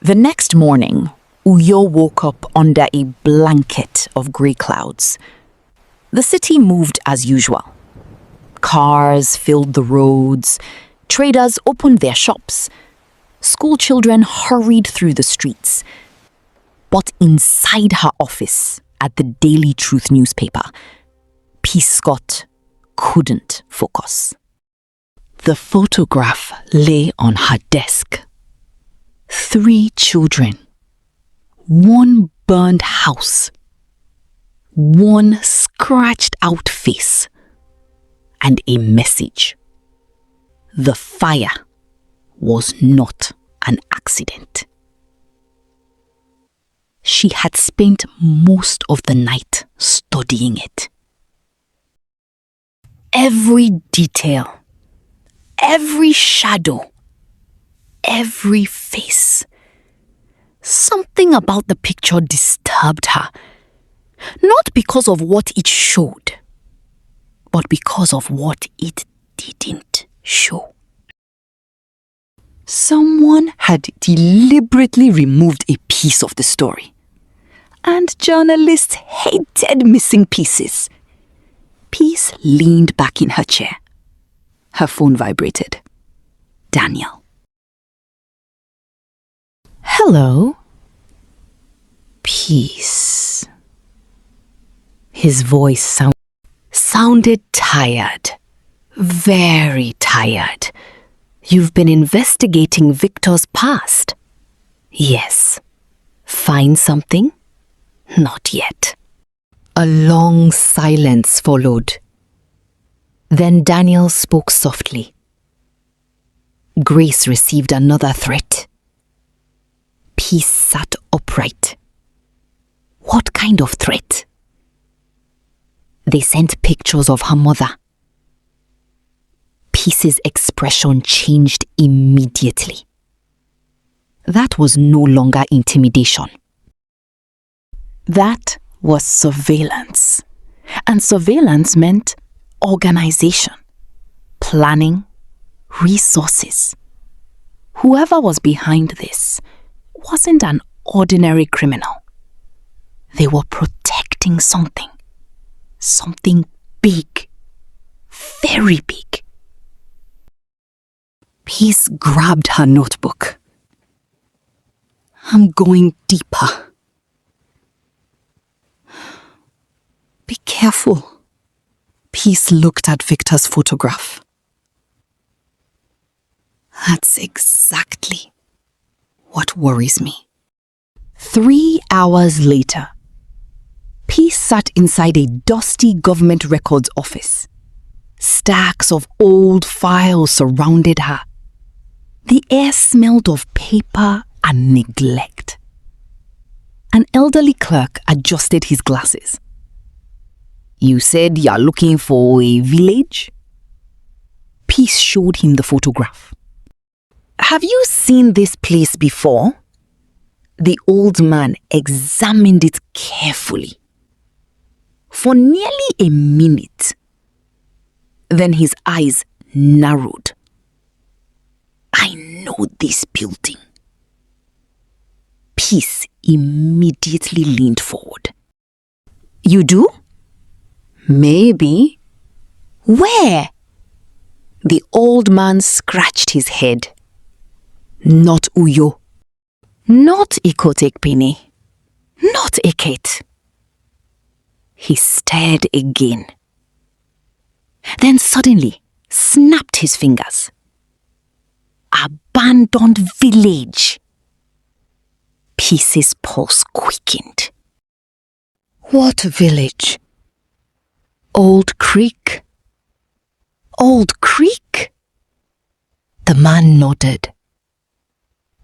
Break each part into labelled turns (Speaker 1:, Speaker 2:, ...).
Speaker 1: The next morning, Uyo woke up under a blanket of grey clouds. The city moved as usual. Cars filled the roads, traders opened their shops, school children hurried through the streets. But inside her office at the Daily Truth newspaper, Peace Scott couldn't focus. The photograph lay on her desk. 3 children, 1 burned house, 1 scratched out face, and a message. The fire was not an accident. She had spent most of the night studying it. Every detail, every shadow, every face. Something about the picture disturbed her. Not because of what it showed, but because of what it didn't show. Someone had deliberately removed a piece of the story. And journalists hated missing pieces. Peace leaned back in her chair. Her phone vibrated. Daniel. Hello. Peace. His voice sounded tired. Very tired. You've been investigating Victor's past. Yes. Find something? Not yet. A long silence followed. Then Daniel spoke softly. Grace received another threat. Peace sat upright. What kind of threat? They sent pictures of her mother. Peace's expression changed immediately. That was no longer intimidation. That was surveillance. And surveillance meant organization, planning, resources. Whoever was behind this wasn't an ordinary criminal. They were protecting something. Something big. Very big. Peace grabbed her notebook. I'm going deeper. Be careful. Peace looked at Victor's photograph. That's exactly what worries me. 3 hours later, Peace sat inside a dusty government records office. Stacks of old files surrounded her. The air smelled of paper and neglect. An elderly clerk adjusted his glasses. You said you're looking for a village? Peace showed him the photograph. Have you seen this place before? The old man examined it carefully. For nearly a minute. Then his eyes narrowed. I know this building. Peace immediately leaned forward. You do? Maybe. Where? The old man scratched his head. Not Uyo. Not Ikotekpini. Not Eket. He stared again. Then suddenly snapped his fingers. Abandoned village. Peace's pulse quickened. What village? Old Creek. Old Creek? The man nodded.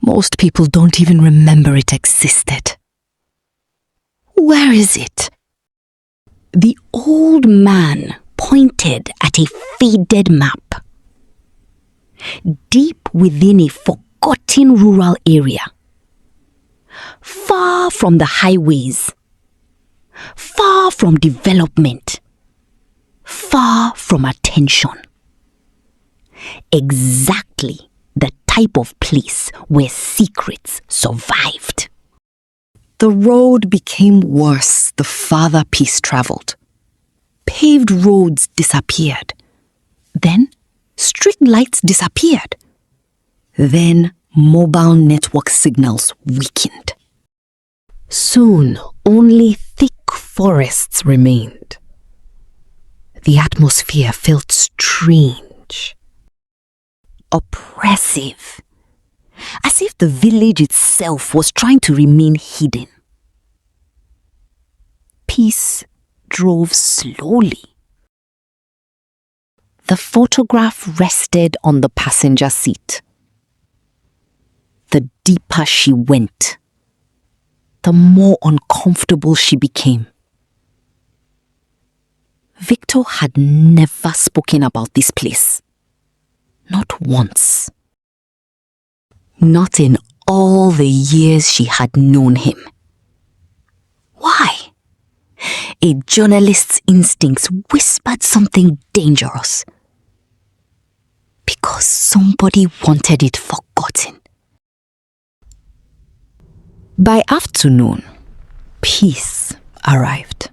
Speaker 1: Most people don't even remember it existed. Where is it? The old man pointed at a faded map. Deep within a forgotten rural area. Far from the highways. Far from development. Far from attention. Exactly the
Speaker 2: type of place where secrets survived.
Speaker 1: The road became worse the farther Peace traveled. Paved roads disappeared. Then, street lights disappeared. Then, mobile network signals weakened.
Speaker 2: Soon, only thick forests remained. The atmosphere felt strange, oppressive, as if the village itself was trying to remain hidden. Peace drove slowly. The photograph rested on the passenger seat. The deeper she went, the more uncomfortable she became. Victor had never spoken about this place. Not once. Not in all the years she had known him. Why? A journalist's instincts whispered something dangerous. Because somebody wanted it forgotten. By afternoon, Peace arrived.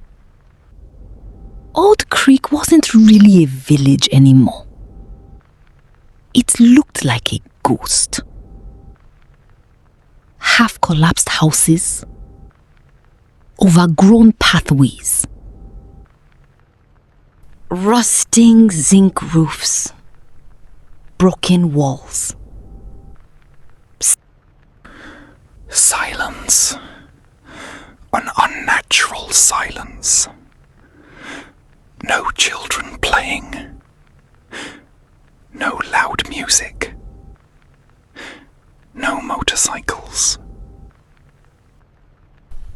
Speaker 2: Old Creek wasn't really a village anymore. It looked like a ghost. Half-collapsed houses, overgrown pathways, rusting zinc roofs, broken walls.
Speaker 3: Silence. An unnatural silence. No children playing. No loud music. No motorcycles.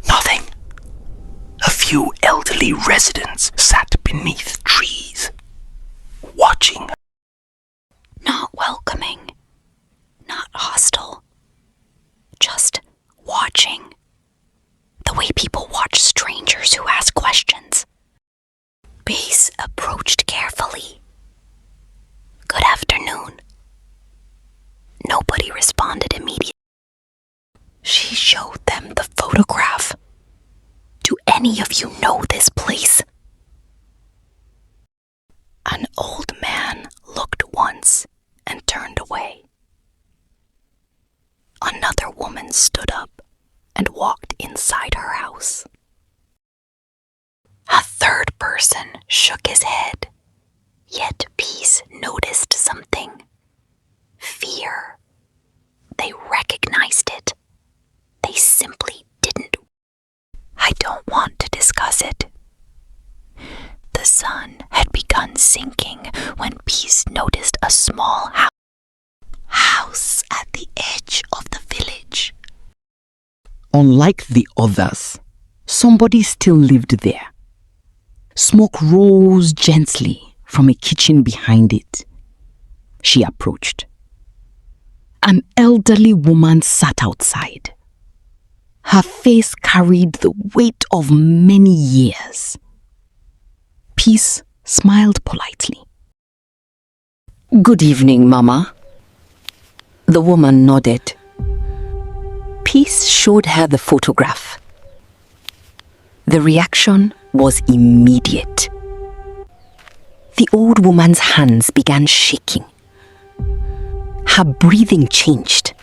Speaker 3: Nothing. A few elderly residents sat beneath trees, watching.
Speaker 2: Not welcoming, not hostile, just watching. The way people watch strangers who ask questions. Peace approached carefully. Good afternoon. Nobody responded immediately. She showed them the photograph. Do any of you know this place? An old man looked once and turned away. Another woman stood up and walked inside her house. A third person shook his head, yet Peace noticed something. Fear. They recognized it. They simply didn't. I don't want to discuss it. The sun had begun sinking when Peace noticed a small house at the edge of the village.
Speaker 1: Unlike the others, somebody still lived there. Smoke rose gently from a kitchen behind it. She approached. An elderly woman sat outside. Her face carried the weight of many years. Peace smiled politely. Good evening, Mama. The woman nodded. Peace showed her the photograph. The reaction was immediate. The old woman's hands began shaking. Her breathing changed.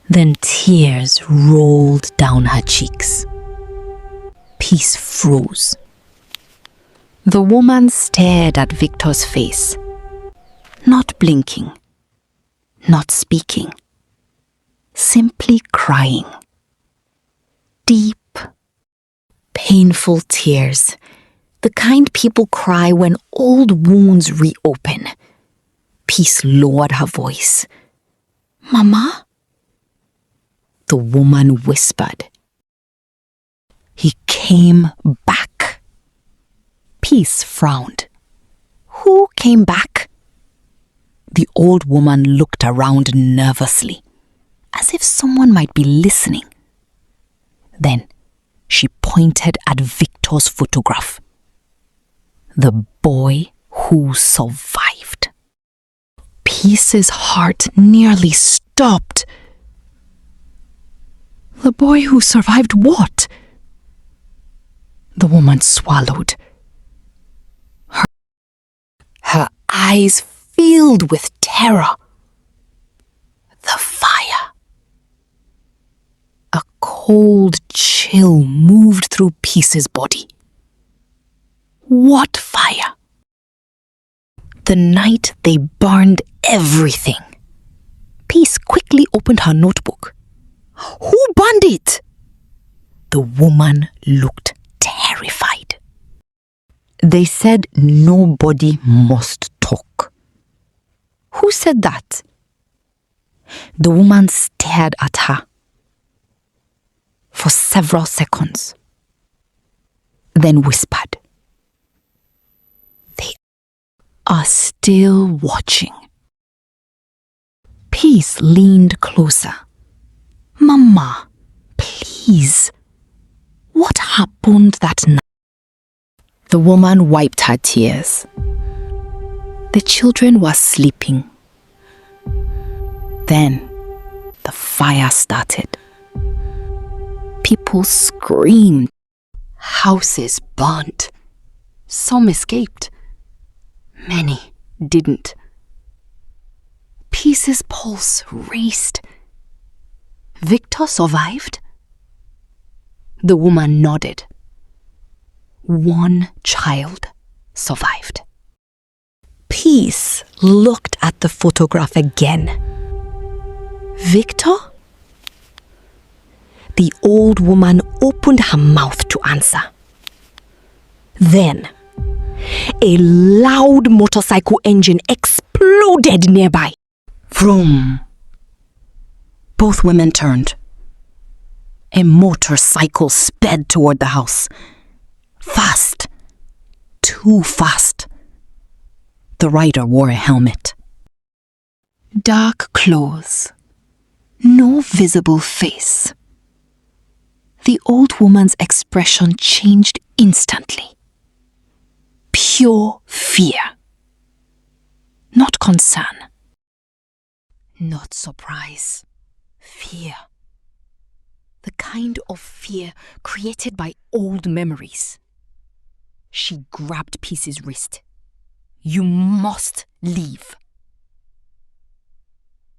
Speaker 1: Then tears rolled down her cheeks. Peace froze. The woman stared at Victor's face, not blinking, not speaking, simply crying. Deep, painful tears, the kind people cry when old wounds reopen. Peace lowered her voice. Mama? The woman whispered. He came back. Peace frowned. Who came back? The old woman looked around nervously, as if someone might be listening. Then she pointed at Victor's photograph. The boy who survived. Peace's heart nearly stopped. The boy who survived what? The woman swallowed. Her eyes filled with terror. The fire. A cold chill moved through Peace's body. What fire? The night they burned everything. Peace quickly opened her notebook. Who burned it? The woman looked terrified. They said nobody must talk. Who said that? The woman stared at her for several seconds, then whispered, "They are still watching." Peace leaned closer. "Mama, please, what happened that night?" The woman wiped her tears. The children were sleeping. Then the fire started. People screamed. Houses burnt. Some escaped. Many didn't. Peace's pulse raced. Victor survived? The woman nodded. One child survived. Peace looked at the photograph again. Victor? The old woman opened her mouth to answer. Then, a loud motorcycle engine exploded nearby. Vroom. Both women turned. A motorcycle sped toward the house. Fast. Too fast. The rider wore a helmet. Dark clothes. No visible face. The old woman's expression changed instantly. Pure fear. Not concern. Not surprise. Fear. The kind of fear created by old memories. She grabbed Peace's wrist. "You must leave."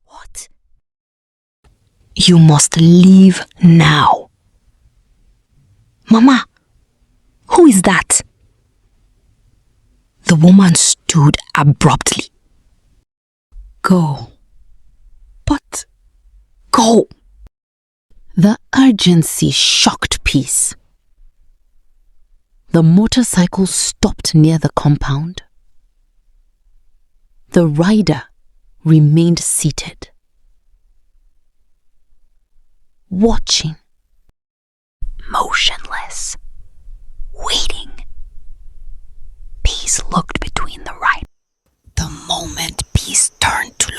Speaker 1: "What?" "You must leave now." "Mama, who is that?" The woman stood abruptly. "Go. But go." The urgency shocked Peace. The motorcycle stopped near the compound. The rider remained seated, watching, motionless, waiting. Peace looked between the rider. The moment Peace turned to